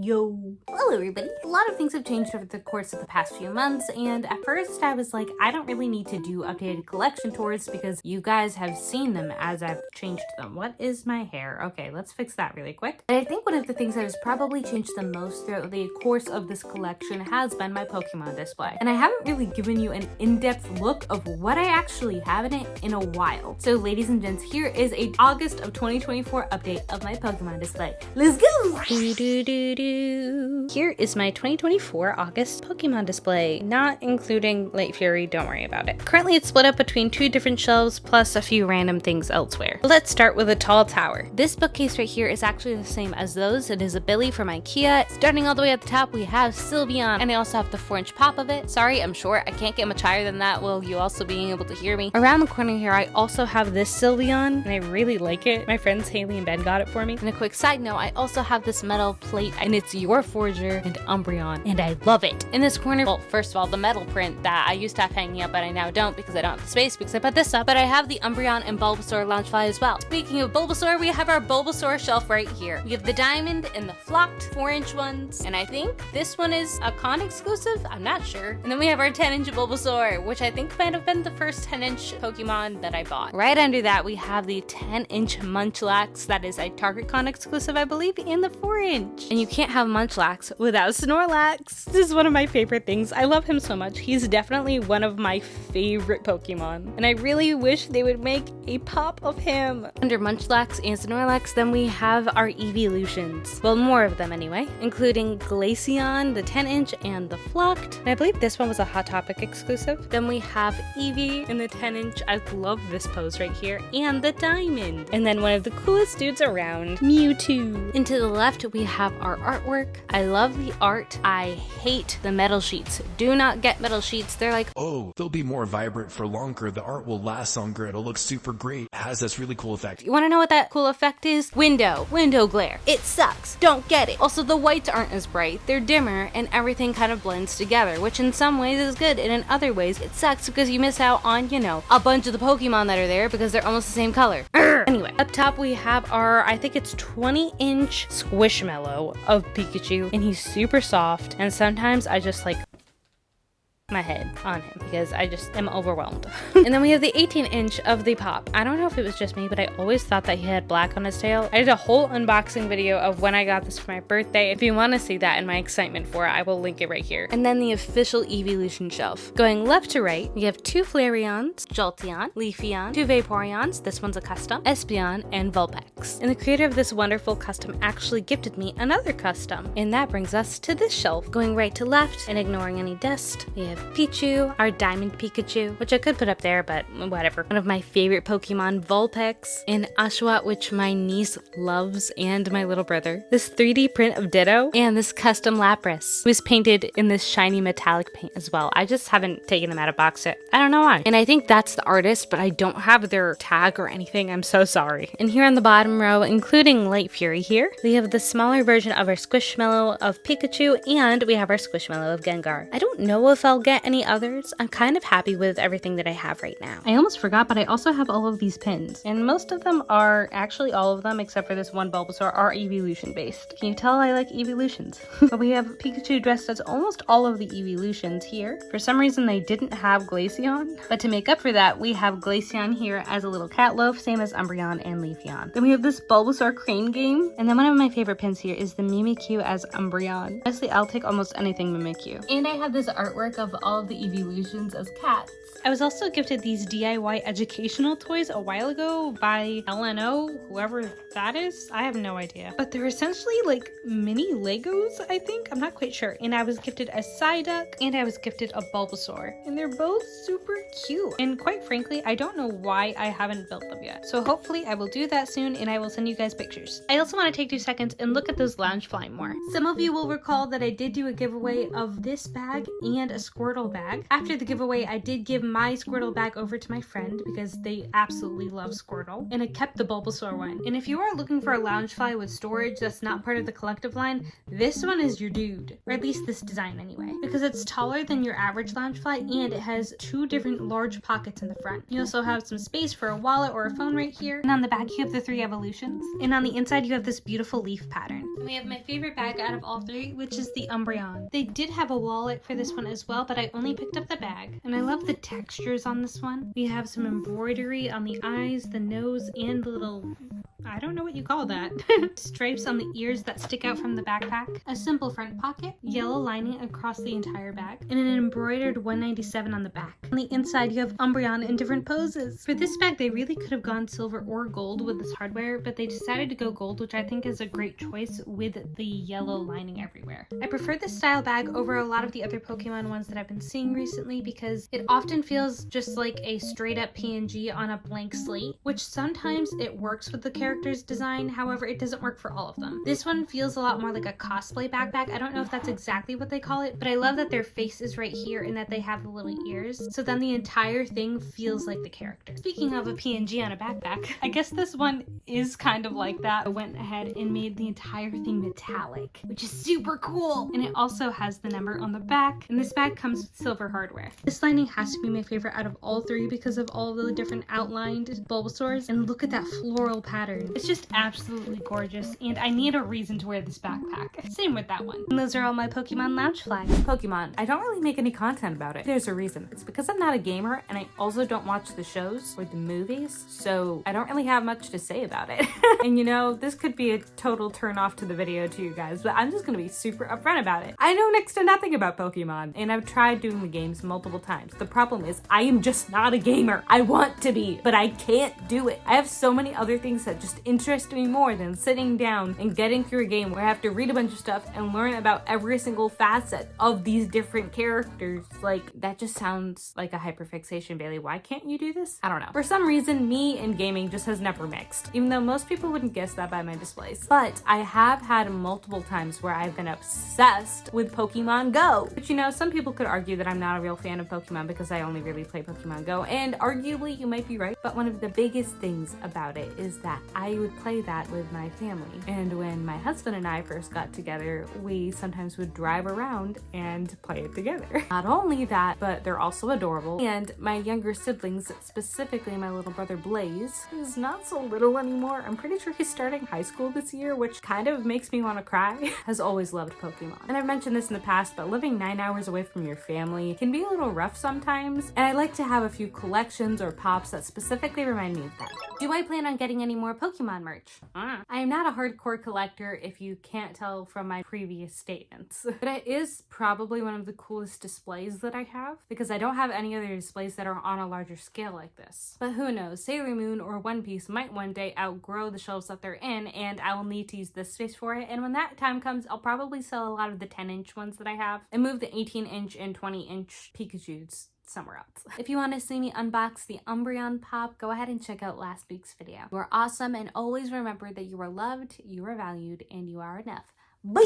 Yo! Hello everybody! A lot of things have changed over the course of the past few months, and at first I was like, I don't really need to do updated collection tours because you guys have seen them as I've changed them. What is my hair? Okay, let's fix that really quick. And I think one of the things that has probably changed the most throughout the course of this collection has been my Pokemon display. And I haven't really given you an in-depth look of what I actually have in it in a while. So ladies and gents, here is a August of 2024 update of my Pokemon display. Let's go! Here is my 2024 August Pokemon display, not including Light Fury, don't worry about it. Currently it's split up between two different shelves plus a few random things elsewhere. Let's start with a tall tower. This bookcase right here is actually the same as those. It is a Bayley from IKEA. Starting all the way at the top, we have Sylveon, and I also have the 4-inch pop of it. Sorry, I'm short. I can't get much higher than that while you also being able to hear me. Around the corner here, I also have this Sylveon, and I really like it. My friends Haley and Ben got it for me. And a quick side note, I also have this metal plate, and it's Your Forger and Umbreon, and I love it. In this corner, well, first of all, the metal print that I used to have hanging up, but I now don't because I don't have the space because I put this up, but I have the Umbreon and Bulbasaur Loungefly as well. Speaking of Bulbasaur, we have our Bulbasaur shelf right here. We have the diamond and the flocked 4-inch ones, and I think this one is a con exclusive, I'm not sure. And then we have our 10-inch Bulbasaur, which I think might have been the first 10-inch Pokemon that I bought. Right under that, we have the 10-inch Munchlax, that is a Target Con exclusive, I believe, and the 4-inch. And you can't have Munchlax without Snorlax. This is one of my favorite things. I love him so much. He's definitely one of my favorite Pokemon, and I really wish they would make a pop of him. Under Munchlax and Snorlax, then we have our evolutions. Well, more of them anyway, including Glaceon, the 10-inch, and the flocked. And I believe this one was a Hot Topic exclusive. Then we have Eevee in the 10-inch. I love this pose right here, and the diamond. And then one of the coolest dudes around, Mewtwo. And to the left, we have our artwork. I love the art. I hate the metal sheets. Do not get metal sheets. They're like, oh, they'll be more vibrant for longer. The art will last longer. It'll look super great. It has this really cool effect. You want to know what that cool effect is? Window glare. It sucks. Don't get it. Also, the whites aren't as bright. They're dimmer, and everything kind of blends together, which in some ways is good, and in other ways it sucks because you miss out on, you know, a bunch of the Pokemon that are there because they're almost the same color. Anyway, up top we have our, I think it's 20-inch Squishmallow of Pikachu, and he's super soft, and sometimes I just like my head on him because I just am overwhelmed. And then we have the 18-inch of the pop. I don't know if it was just me, but I always thought that he had black on his tail. I did a whole unboxing video of when I got this for my birthday. If you want to see that and my excitement for it, I will link it right here. And then the official evolution shelf. Going left to right, we have 2 Flareons, Jolteon, Leafeon, 2 Vaporeons, this one's a custom, Espeon, and Vulpex. And the creator of this wonderful custom actually gifted me another custom. And that brings us to this shelf. Going right to left and ignoring any dust, we have Pichu, our Diamond Pikachu, which I could put up there, but whatever. One of my favorite Pokemon, Vulpex, and Oshawott, which my niece loves, and my little brother. This 3D print of Ditto, and this custom Lapras, was painted in this shiny metallic paint as well. I just haven't taken them out of box yet. I don't know why. And I think that's the artist, but I don't have their tag or anything. I'm so sorry. And here on the bottom row, including Light Fury here, we have the smaller version of our Squishmallow of Pikachu, and we have our Squishmallow of Gengar. I don't know if I'll get any others. I'm kind of happy with everything that I have right now. I almost forgot, but I also have all of these pins, and most of them are, actually all of them except for this one Bulbasaur, are evolution based. Can you tell I like evolutions? But we have Pikachu dressed as almost all of the evolutions here. For some reason they didn't have Glaceon, but to make up for that, we have Glaceon here as a little cat loaf, same as Umbreon and Leafeon. Then we have this Bulbasaur crane game, and then one of my favorite pins here is the Mimikyu as Umbreon. Honestly, I'll take almost anything Mimikyu. And I have this artwork of all of the evolutions as cats. I was also gifted these DIY educational toys a while ago by LNO, whoever that is. I have no idea. But they're essentially like mini Legos, I think. I'm not quite sure. And I was gifted a Psyduck, and I was gifted a Bulbasaur. And they're both super cute. And quite frankly, I don't know why I haven't built them yet. So hopefully I will do that soon, and I will send you guys pictures. I also want to take 2 seconds and look at those Loungefly more. Some of you will recall that I did do a giveaway of this bag and a Squirtle bag. After the giveaway, I did give my Squirtle bag over to my friend because they absolutely love Squirtle, and I kept the Bulbasaur one. And if you are looking for a Loungefly with storage that's not part of the collective line, this one is your dude, or at least this design anyway, because it's taller than your average Loungefly and it has 2 different large pockets in the front. You also have some space for a wallet or a phone right here, and on the back you have the 3 evolutions, and on the inside you have this beautiful leaf pattern. And we have my favorite bag out of all three, which is the Umbreon. They did have a wallet for this one as well, but I only picked up the bag. And I love the textures on this one. We have some embroidery on the eyes, the nose, and the little, I don't know what you call that, stripes on the ears that stick out from the backpack. A simple front pocket, yellow lining across the entire bag, and an embroidered 197 on the back. On the inside, you have Umbreon in different poses. For this bag, they really could have gone silver or gold with this hardware, but they decided to go gold, which I think is a great choice with the yellow lining everywhere. I prefer this style bag over a lot of the other Pokemon ones that I've been seeing recently because it often feels just like a straight up PNG on a blank slate, which sometimes it works with the character's design, however it doesn't work for all of them. This one feels a lot more like a cosplay backpack. I don't know if that's exactly what they call it, but I love that their face is right here and that they have the little ears, so then the entire thing feels like the character. Speaking of a PNG on a backpack, I guess this one is kind of like that. I went ahead and made the entire thing metallic, which is super cool. And it also has the number on the back, and this bag comes with silver hardware. This lining has to be my favorite out of all three because of all the different outlined Bulbasaurs, and look at that floral pattern. It's just absolutely gorgeous, and I need a reason to wear this backpack. Same with that one. And those are all my Pokemon Loungefly. Pokemon, I don't really make any content about it. There's a reason. It's because I'm not a gamer, and I also don't watch the shows or the movies, so I don't really have much to say about it. And you know, this could be a total turn off to the video to you guys, but I'm just gonna be super upfront about it. I know next to nothing about Pokemon, and I've tried doing the games multiple times. The problem is I am just not a gamer. I want to be, but I can't do it. I have so many other things that just interest me more than sitting down and getting through a game where I have to read a bunch of stuff and learn about every single facet of these different characters. Like, that just sounds like a hyperfixation, Bailey. Why can't you do this? I don't know. For some reason, me and gaming just has never mixed, even though most people wouldn't guess that by my displays. But I have had multiple times where I've been obsessed with Pokemon Go. But you know, some people could argue that I'm not a real fan of Pokemon because I only really play Pokemon Go, and arguably you might be right, but one of the biggest things about it is that I would play that with my family. And when my husband and I first got together, we sometimes would drive around and play it together. Not only that, but they're also adorable. And my younger siblings, specifically my little brother Blaze, who's not so little anymore, I'm pretty sure he's starting high school this year, which kind of makes me want to cry, has always loved Pokemon. And I've mentioned this in the past, but living 9 hours away from your family can be a little rough sometimes, and I like to have a few collections or pops that specifically remind me of that. Do I plan on getting any more Pokemon merch? I am not a hardcore collector, if you can't tell from my previous statements, but it is probably one of the coolest displays that I have, because I don't have any other displays that are on a larger scale like this. But who knows, Sailor Moon or One Piece might one day outgrow the shelves that they're in, and I will need to use this space for it, and when that time comes, I'll probably sell a lot of the 10-inch ones that I have and move the 18-inch and 20-inch Pikachus somewhere else. If you want to see me unbox the Umbreon pop, go ahead and check out last week's video. You are awesome, and always remember that you are loved, you are valued, and you are enough. Bye!